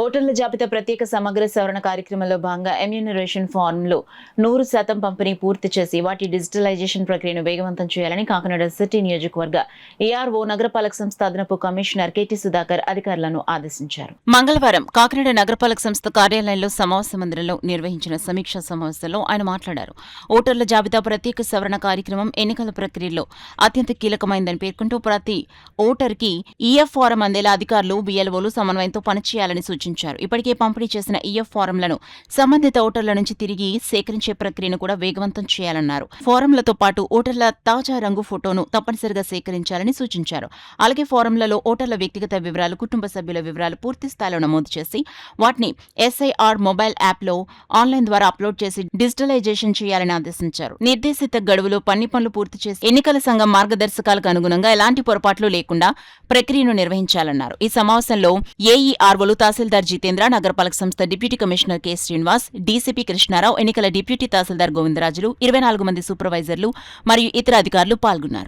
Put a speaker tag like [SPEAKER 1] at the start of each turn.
[SPEAKER 1] ఓటర్ల జాబితా ప్రత్యేక సమగ్ర సవరణ కార్యక్రమంలో భాగంగా ఎమ్యూనరేషన్ ఫారంలు 100% పంపిణీ పూర్తి చేసి వాటి డిజిటలైజేషన్ ప్రక్రియను వేగవంతం చేయాలని కాకినాడ సిటీ నియోజకవర్గ ఏఆర్ఓ నగరపాలక సంస్థ అదనపు కమిషనర్ కెటి సుధాకర్ అధికారులను ఆదేశించారు. మంగళవారం కాకినాడ నగరపాలక సంస్థ కార్యాలయంలో సమావేశ మందిరంలో నిర్వహించిన సమీక్షా సమావేశంలో ఆయన మాట్లాడారు. ఓటర్ల జాబితా ప్రత్యేక సవరణ కార్యక్రమం ఎన్నికల ప్రక్రియలో అత్యంత కీలకమైందని పేర్కొంటూ ప్రతి ఓటర్కి ఈఎఫ్ ఫారం అందేలా అధికారులు బిఎల్ఓలు సమన్వయంతో పనిచేయాలని సూచించారు. ఇప్పటికే పంపిణీ చేసిన ఈఎఫ్ ఫారంలను సంబంధిత ఓటర్ల నుంచి తిరిగి సేకరించే ప్రక్రియను కూడా వేగవంతం చేయాలన్నారు. ఫారంలతో పాటు ఓటర్ల తాజా రంగు ఫోటోను తప్పనిసరిగా సేకరించాలని సూచించారు. అలాగే ఫారంలలో ఓటర్ల వ్యక్తిగత వివరాలు, కుటుంబ సభ్యుల వివరాలు పూర్తి స్థాయిలో నమోదు చేసి వాటిని ఎస్ఐఆర్ మొబైల్ యాప్లో ఆన్లైన్ ద్వారా అప్లోడ్ చేసి డిజిటలైజేషన్ చేయాలని ఆదేశించారు. నిర్దేశిత గడువులో పనులు పూర్తి చేసి ఎన్నికల సంఘం మార్గదర్శకాలకు అనుగుణంగా ఎలాంటి పొరపాట్లు లేకుండా ప్రక్రియను నిర్వహించాలన్నారు. ఈ సమావేశంలో ఏఈఆర్ఓలు తహసీల్దార్ జితేంద్ర, నగరపాలక సంస్థ deputy commissioner K Srinivas, DCP Krishna Rao, ఎన్నికల డిప్యూటీ తహసీల్దార్ గోవిందరాజులు, 24 మంది సూపర్వైజర్లు మరియు ఇతర అధికారులు పాల్గొన్నారు.